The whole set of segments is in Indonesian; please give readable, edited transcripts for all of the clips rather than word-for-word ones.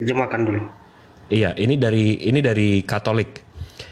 Terjemahkan dulu. Iya, ini dari Katolik.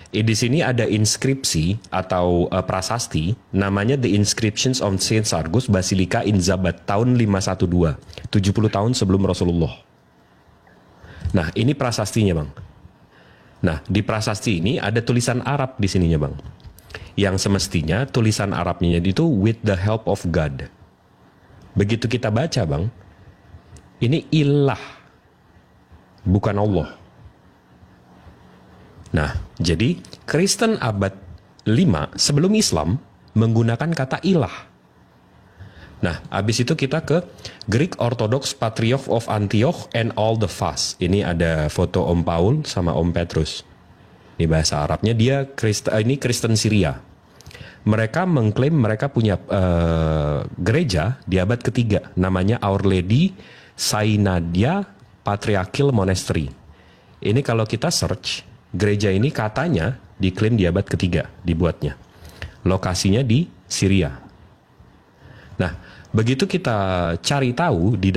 Di sini ada inskripsi atau prasasti, namanya The Inscriptions on Saint Sargus Basilica in Zabat tahun 512, 70 tahun sebelum Rasulullah. Nah, ini prasastinya, Bang. Nah, di prasasti ini ada tulisan Arab di sininya, Bang. Yang semestinya tulisan Arabnya itu with the help of God. Begitu kita baca, Bang, ini ilah, bukan Allah. Nah, jadi Kristen abad 5 sebelum Islam menggunakan kata ilah. Nah, habis itu kita ke Greek Orthodox Patriarch of Antioch and all the Fast. Ini ada foto Om Paul sama Om Petrus. Ini bahasa Arabnya, dia ini Kristen Syria. Mereka mengklaim mereka punya gereja di abad ketiga. Namanya Our Lady Sainadia Patriarchal Monastery. Ini kalau kita search, gereja ini katanya diklaim di abad ketiga dibuatnya. Lokasinya di Syria. Nah, begitu kita cari tahu di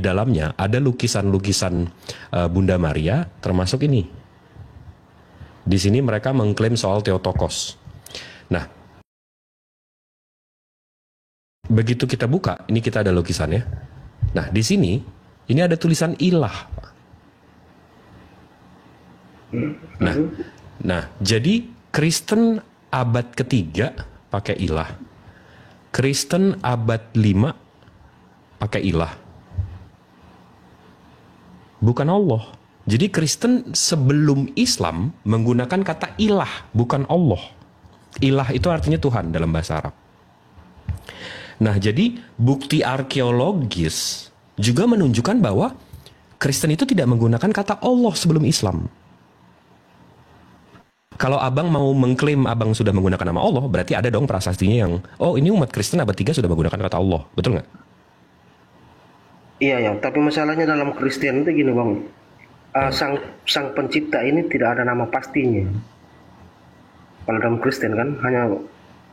dalamnya ada lukisan-lukisan Bunda Maria, termasuk ini. Di sini mereka mengklaim soal Theotokos. Nah, begitu kita buka, ini kita ada lukisannya. Nah, di sini ini ada tulisan ilah. Nah, jadi Kristen abad ketiga pakai ilah. Kristen abad 5 pakai ilah. Bukan Allah. Jadi Kristen sebelum Islam menggunakan kata ilah, bukan Allah. Ilah itu artinya Tuhan dalam bahasa Arab. Nah, jadi bukti arkeologis juga menunjukkan bahwa Kristen itu tidak menggunakan kata Allah sebelum Islam. Kalau abang mau mengklaim abang sudah menggunakan nama Allah, berarti ada dong prasastinya yang, oh ini umat Kristen abad 3 sudah menggunakan kata Allah. Betul nggak? Iya ya, tapi masalahnya dalam Kristen itu gini bang, sang pencipta ini tidak ada nama pastinya. Kalau dalam Kristen kan hanya,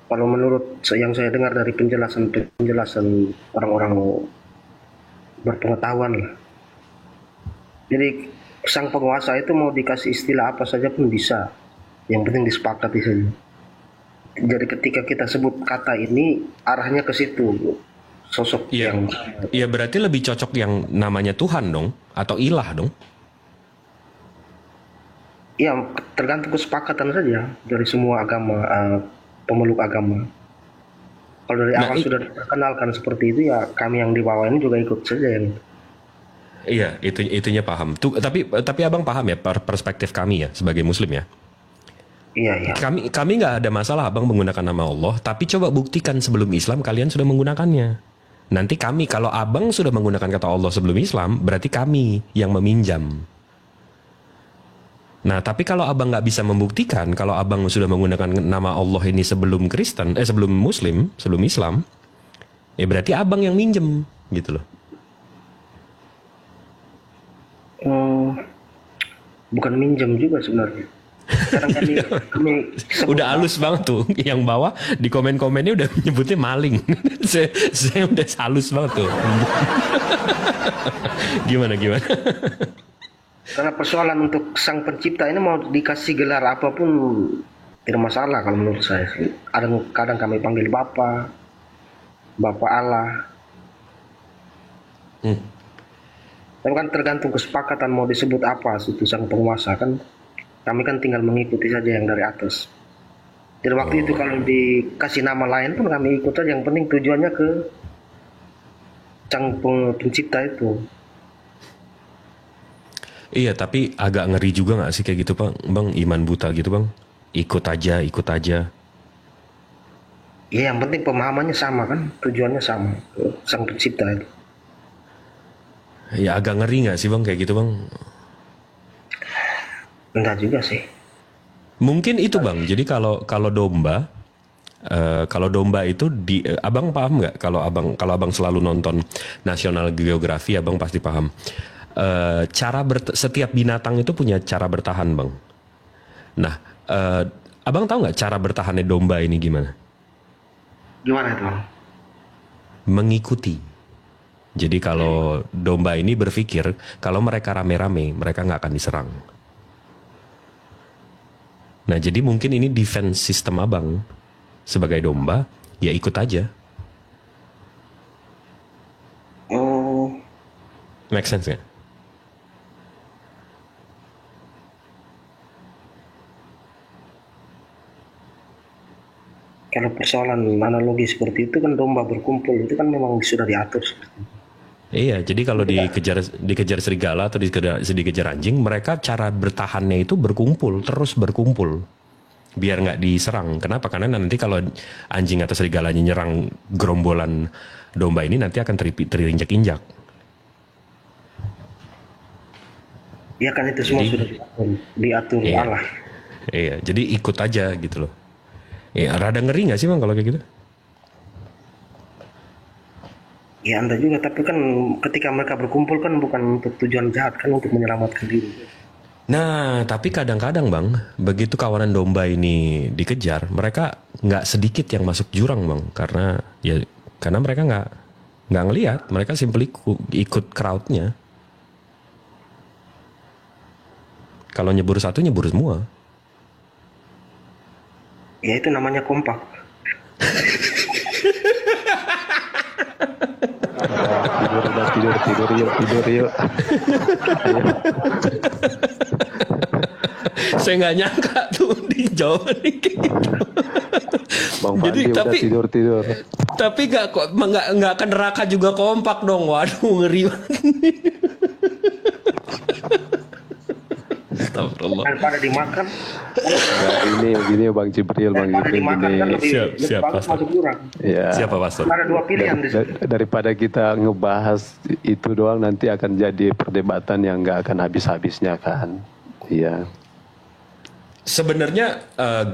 kalau menurut yang saya dengar dari penjelasan orang-orang berpengetahuan lah. Jadi sang penguasa itu mau dikasih istilah apa saja pun bisa, yang penting disepakati saja. Jadi ketika kita sebut kata ini arahnya ke situ, sosok Iya, yang iya berarti lebih cocok yang namanya Tuhan dong, atau ilah dong. ya tergantung kesepakatan saja dari semua agama, pemeluk agama. Kalau dari Nah, awal sudah diperkenalkan seperti itu ya kami yang di bawah ini juga ikut saja yang iya itunya paham. Tapi abang paham ya perspektif kami ya sebagai Muslim ya. iya iya. Kami nggak ada masalah abang menggunakan nama Allah, tapi coba buktikan sebelum Islam kalian sudah menggunakannya. Nanti kami, kalau abang sudah menggunakan kata Allah sebelum Islam, berarti kami yang meminjam. Nah, tapi kalau abang nggak bisa membuktikan, kalau abang sudah menggunakan nama Allah ini sebelum sebelum Muslim, sebelum Islam, ya berarti abang yang minjem, gitu loh. Hmm, bukan minjem juga sebenarnya. Sekarang kami sebut Udah halus banget tuh, yang bawah di komen-komennya udah nyebutnya maling. saya udah halus banget tuh. Gimana? karena persoalan untuk sang pencipta ini mau dikasih gelar apapun tidak masalah kalau menurut saya sih. Kadang kami panggil Bapa, Bapak Allah. Hmm. Tapi kan tergantung kesepakatan mau disebut apa itu sang penguasa kan. Kami kan tinggal mengikuti saja yang dari atas. Jadi waktu itu kalau dikasih nama lain pun kami ikut saja. Yang penting tujuannya ke sang pencipta itu. Iya, tapi agak ngeri juga nggak sih kayak gitu, bang? Iman buta gitu, bang? Ikut aja. Ya yang penting pemahamannya sama kan. Tujuannya sama ke sang pencipta itu. Ya agak ngeri nggak sih, bang, kayak gitu, bang? Enggak juga sih. Mungkin itu, bang. Jadi kalau domba, itu abang paham nggak? Kalau abang selalu nonton National Geography, abang pasti paham. Setiap binatang itu punya cara bertahan, bang. Nah, abang tahu nggak cara bertahannya domba ini gimana? Gimana itu? Mengikuti. Jadi kalau domba ini berpikir kalau mereka rame-rame mereka nggak akan diserang. Nah jadi mungkin ini defense sistem abang sebagai domba, ya ikut aja. Oh, Make sense nggak? kalau persoalan analogi seperti itu kan domba berkumpul itu kan memang sudah diatur seperti itu. Iya, jadi kalau dikejar serigala atau dikejar anjing, mereka cara bertahannya itu berkumpul, terus berkumpul, biar nggak diserang. Kenapa? Karena nanti kalau anjing atau serigalanya nyerang gerombolan domba ini nanti akan terinjak-injak. Ya kan itu semua Jadi- sudah diatur Iya. Allah. Iya, jadi ikut aja gitu loh. Ya, rada ngeri nggak sih bang kalau kayak gitu? Ya Anda juga, tapi kan ketika mereka berkumpul kan bukan untuk tujuan jahat, kan untuk menyelamatkan diri. Nah, tapi kadang-kadang bang, begitu kawanan domba ini dikejar, mereka nggak sedikit yang masuk jurang bang, karena mereka nggak ngelihat, mereka simply ikut crowdnya. Kalau nyebur satu nyebur semua. Ya itu namanya kompak. Tidur yuk. Ayo. Saya nggak nyangka tuh dijawab nih kayak gitu. Bang Jadi, Fandi udah tapi- tidur. Tapi nggak ke neraka juga kompak dong. Waduh ngeri banget. Astagfirullah. Daripada dimakan, Nah, gini Bang Jibril daripada dimakan kan gini. lebih Siap, bagus Pastor. masuk jurang. Ya. Siapa pastor? Ada dua pilihan di situ. Daripada kita ngebahas itu doang nanti akan jadi perdebatan yang nggak akan habis-habisnya kan. Iya. Sebenarnya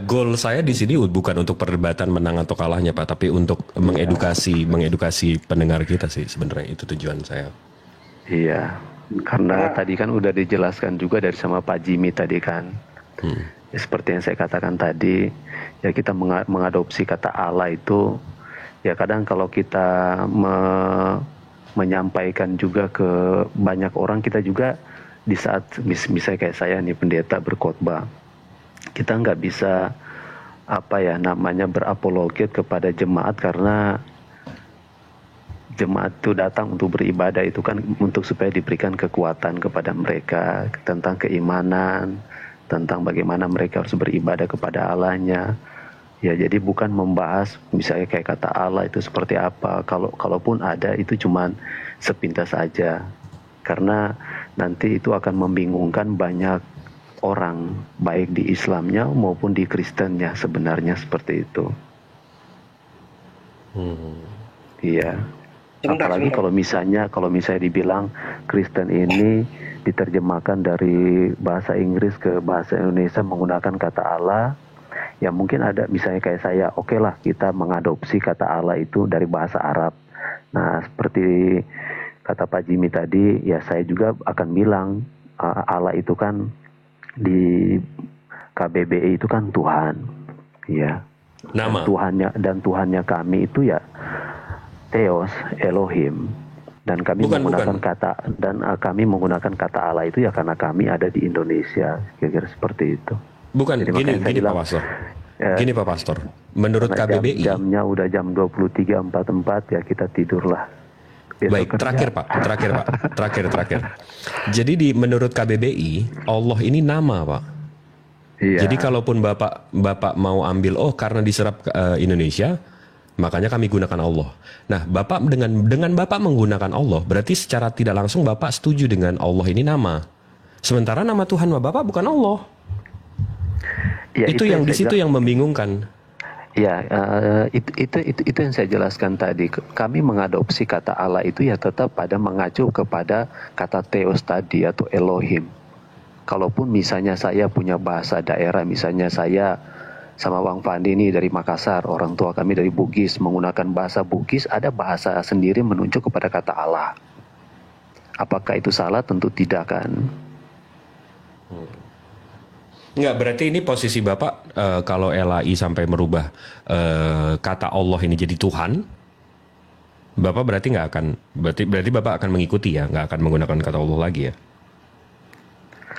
goal saya di sini bukan untuk perdebatan menang atau kalahnya Pak, tapi untuk mengedukasi pendengar kita sih sebenarnya itu tujuan saya. Iya. Karena tadi kan udah dijelaskan juga dari sama Pak Jimmy tadi kan. Ya, seperti yang saya katakan tadi, ya kita mengadopsi kata Allah itu, ya kadang kalau kita menyampaikan juga ke banyak orang, kita juga di saat misalnya kayak saya nih pendeta berkhotbah, kita nggak bisa berapologet kepada jemaat karena jemaat itu datang untuk beribadah itu kan untuk supaya diberikan kekuatan kepada mereka tentang keimanan, tentang bagaimana mereka harus beribadah kepada Allahnya. Ya jadi bukan membahas misalnya kayak kata Allah itu seperti apa. Kalaupun ada itu cuman sepintas saja. Karena nanti itu akan membingungkan banyak orang baik di Islamnya maupun di Kristennya sebenarnya seperti itu. Iya. Sebentar, Apalagi sebentar. kalau misalnya dibilang Kristen ini diterjemahkan dari bahasa Inggris ke bahasa Indonesia menggunakan kata Allah, ya mungkin ada misalnya kayak saya, oke lah kita mengadopsi kata Allah itu dari bahasa Arab. Nah seperti kata Pak Jimmy tadi, ya saya juga akan bilang Allah itu kan di KBBI itu kan Tuhan, ya. Nama. Dan Tuhannya kami itu ya Theos, Elohim, dan kami kami menggunakan kata Allah itu ya karena kami ada di Indonesia, kira-kira seperti itu. Bukan, Jadi gini makanya saya bilang, Pak Pastor. Gini Pak Pastor, menurut karena KBBI, jamnya udah jam 23.44 ya kita tidurlah. Besok baik, kerja. terakhir. Jadi menurut KBBI, Allah ini nama Pak. Iya. Jadi kalaupun Bapak mau ambil, karena diserap Indonesia, makanya kami gunakan Allah. Nah, Bapak dengan Bapak menggunakan Allah, berarti secara tidak langsung Bapak setuju dengan Allah ini nama. Sementara nama Tuhan Bapak bukan Allah. Ya, itu yang di saya situ yang membingungkan. Ya, itu yang saya jelaskan tadi. Kami mengadopsi kata Allah itu ya tetap pada mengacu kepada kata Theos tadi atau Elohim. Kalaupun misalnya saya punya bahasa daerah, misalnya saya sama Bang Fandi ini dari Makassar, orang tua kami dari Bugis, menggunakan bahasa Bugis, ada bahasa sendiri menunjuk kepada kata Allah. Apakah itu salah? Tentu tidak kan. Enggak, berarti ini posisi Bapak kalau LAI sampai merubah kata Allah ini jadi Tuhan, Bapak berarti nggak akan, berarti Bapak akan mengikuti ya, nggak akan menggunakan kata Allah lagi ya?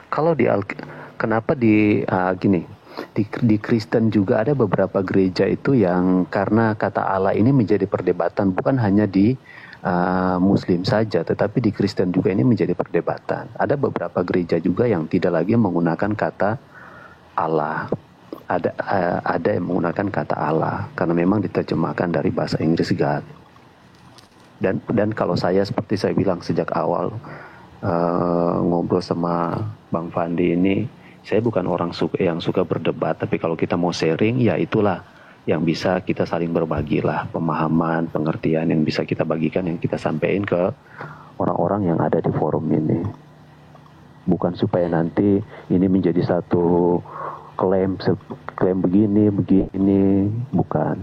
Kalau kenapa gini, di Kristen juga ada beberapa gereja itu yang karena kata Allah ini menjadi perdebatan, bukan hanya di Muslim saja, tetapi di Kristen juga ini menjadi perdebatan. Ada beberapa gereja juga yang tidak lagi menggunakan kata Allah. Ada yang menggunakan kata Allah karena memang diterjemahkan dari bahasa Inggris God. Dan kalau saya, seperti saya bilang sejak awal ngobrol sama Bang Fandi ini, saya bukan orang yang suka berdebat, tapi kalau kita mau sharing, ya itulah yang bisa kita saling berbagi lah, pemahaman, pengertian yang bisa kita bagikan, yang kita sampaikan ke orang-orang yang ada di forum ini. Bukan supaya nanti ini menjadi satu klaim begini, bukan.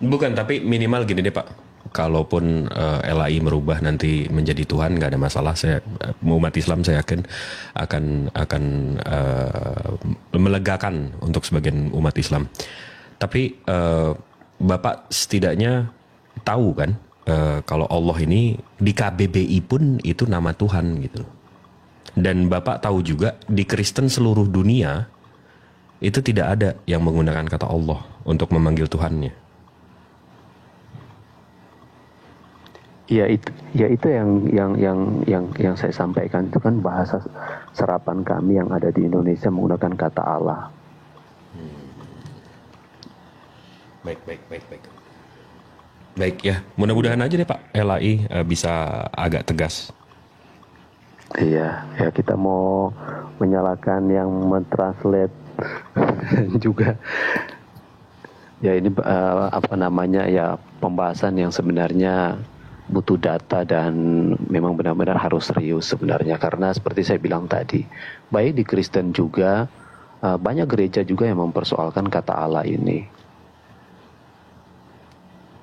Bukan, tapi minimal gini deh Pak. Kalaupun LAI merubah nanti menjadi Tuhan, nggak ada masalah. Saya umat Islam saya yakin akan melegakan untuk sebagian umat Islam. Tapi Bapak setidaknya tahu kan kalau Allah ini di KBBI pun itu nama Tuhan gitu. Dan Bapak tahu juga di Kristen seluruh dunia itu tidak ada yang menggunakan kata Allah untuk memanggil Tuhannya. Ya itu yang saya sampaikan, itu kan bahasa serapan kami yang ada di Indonesia menggunakan kata Allah. Baik ya, mudah-mudahan aja deh Pak LAI bisa agak tegas. Iya, ya kita mau menyalahkan yang mentranslate juga. Ya ini ya pembahasan yang sebenarnya butuh data dan memang benar-benar harus serius sebenarnya, karena seperti saya bilang tadi, baik di Kristen juga banyak gereja juga yang mempersoalkan kata Allah ini.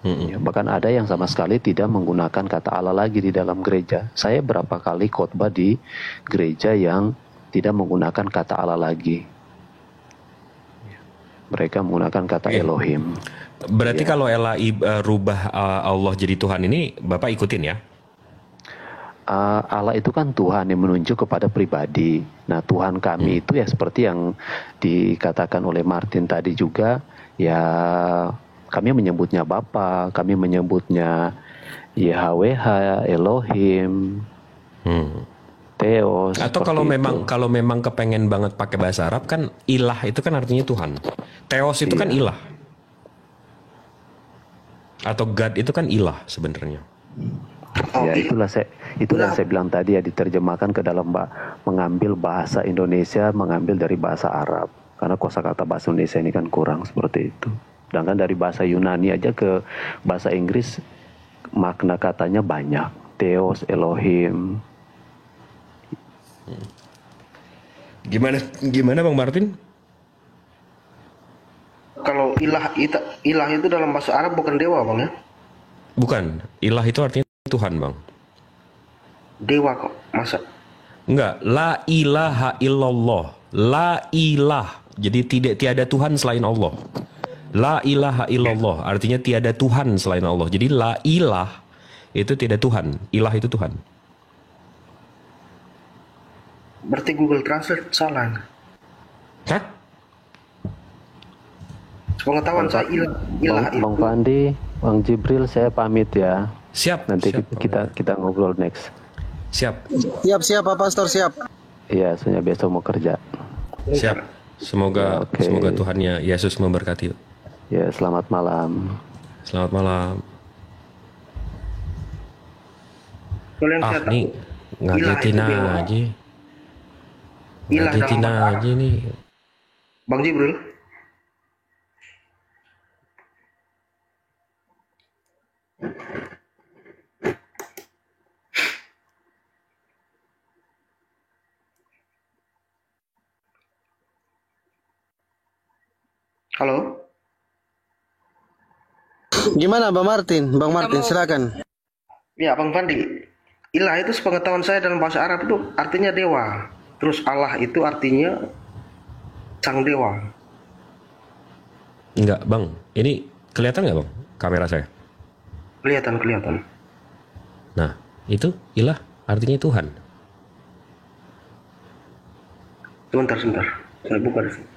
Ya, bahkan ada yang sama sekali tidak menggunakan kata Allah lagi di dalam gereja. Saya berapa kali khotbah di gereja yang tidak menggunakan kata Allah lagi. Mereka menggunakan kata Elohim. Berarti kalau LAI rubah Allah jadi Tuhan ini, Bapak ikutin ya? Allah itu kan Tuhan yang menunjuk kepada pribadi. Nah, Tuhan kami itu ya seperti yang dikatakan oleh Martin tadi juga, ya kami menyebutnya Bapa, kami menyebutnya YHWH, Elohim, Theos. Atau kalau memang kepengen banget pakai bahasa Arab kan, ilah itu kan artinya Tuhan. Theos itu kan ilah. Atau God itu kan ilah sebenarnya. Ya itulah yang saya bilang tadi ya, diterjemahkan ke dalam mengambil bahasa Indonesia, mengambil dari bahasa Arab. Karena kosakata bahasa Indonesia ini kan kurang seperti itu. Sedangkan dari bahasa Yunani aja ke bahasa Inggris makna katanya banyak. Theos, Elohim. Gimana Bang Martin? Kalau ilah itu dalam bahasa Arab bukan dewa Bang ya? Bukan, ilah itu artinya Tuhan Bang. Dewa kok, masa? Enggak, la ilaha illallah. La ilah. Jadi tiada Tuhan selain Allah. La ilaha illallah artinya tiada Tuhan selain Allah. Jadi la ilah itu tidak Tuhan, ilah itu Tuhan. Berarti Google Translate salah. Hah? Sepengetahuan saya ilah itu. Bang Fandi, Bang Jibril, saya pamit ya. Siap. Nanti siap, kita ngobrol next. Siap. Siap Pak Pastor, siap. Iya, soalnya besok mau kerja. Siap. Semoga Tuhannya Yesus memberkati. Ya, selamat malam. Selamat malam. Nih ngagetin aja. Ngagetin aja nih. Bang Jibril. Halo. Gimana Bang Martin? Bang Martin silakan. Ya Bang Fandi. Ilah itu sepengetahuan saya dalam bahasa Arab itu artinya dewa. Terus Allah itu artinya sang dewa. Enggak Bang, ini kelihatan nggak Bang kamera saya? Kelihatan. Nah, itu ilah artinya Tuhan. Sebentar. Saya buka di sini.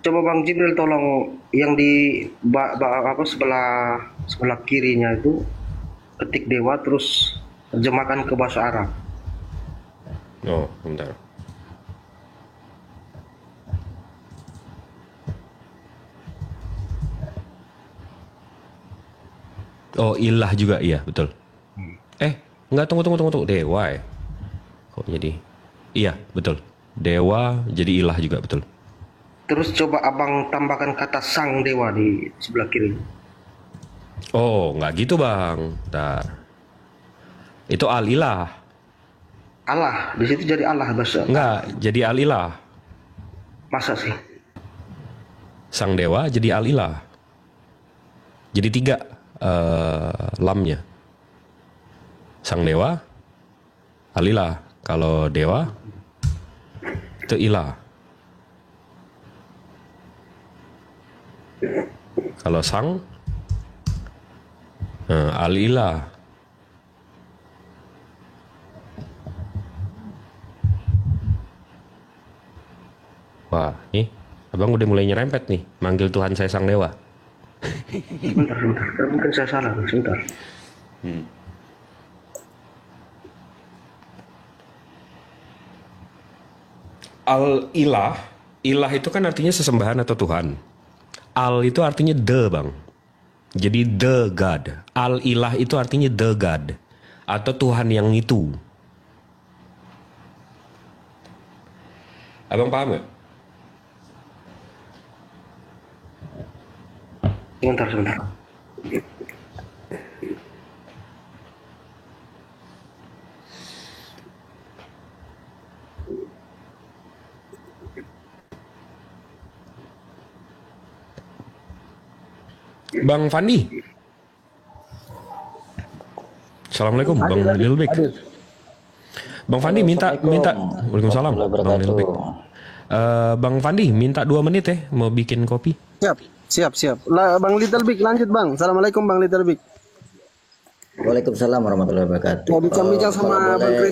Coba Bang Jibril tolong yang di sebelah kirinya itu ketik dewa terus terjemahkan ke bahasa Arab. Oh, bentar. Oh, ilah juga, iya, betul. Enggak, tunggu. Dewa ya? Kok jadi? Iya, betul. Dewa jadi ilah juga, betul. Terus coba abang tambahkan kata sang dewa di sebelah kiri. Oh, nggak gitu, Bang. Bentar. Itu al-ilah. Allah, di situ jadi Allah bahasa. Enggak, jadi al-ilah. Masa sih? Sang dewa jadi al-ilah. Jadi 3 lamnya. Sang dewa, al-ilah. Kalau dewa, itu ilah. Kalau sang, al-ilah. Wah, nih, abang udah mulai nyerempet nih, manggil Tuhan saya sang dewa. Sebentar. Mungkin saya salah, sebentar. Al-ilah, ilah itu kan artinya sesembahan atau Tuhan. Al itu artinya the, Bang. Jadi the God. Al-ilah itu artinya the God. Atau Tuhan yang itu. Abang paham gak? Sebentar. Bang Fandi. Assalamualaikum, Bang Lilbek. Bang Fandi minta. Waalaikumsalam, Bang Lilbek. Bang Fandi minta 2 menit ya, mau bikin kopi. Siap. Bang Little Big, lanjut Bang. Assalamualaikum Bang Little Big. Waalaikumsalam warahmatullahi wabarakatuh. Mau bincang-bincang sama Kalau Bang boleh, Chris.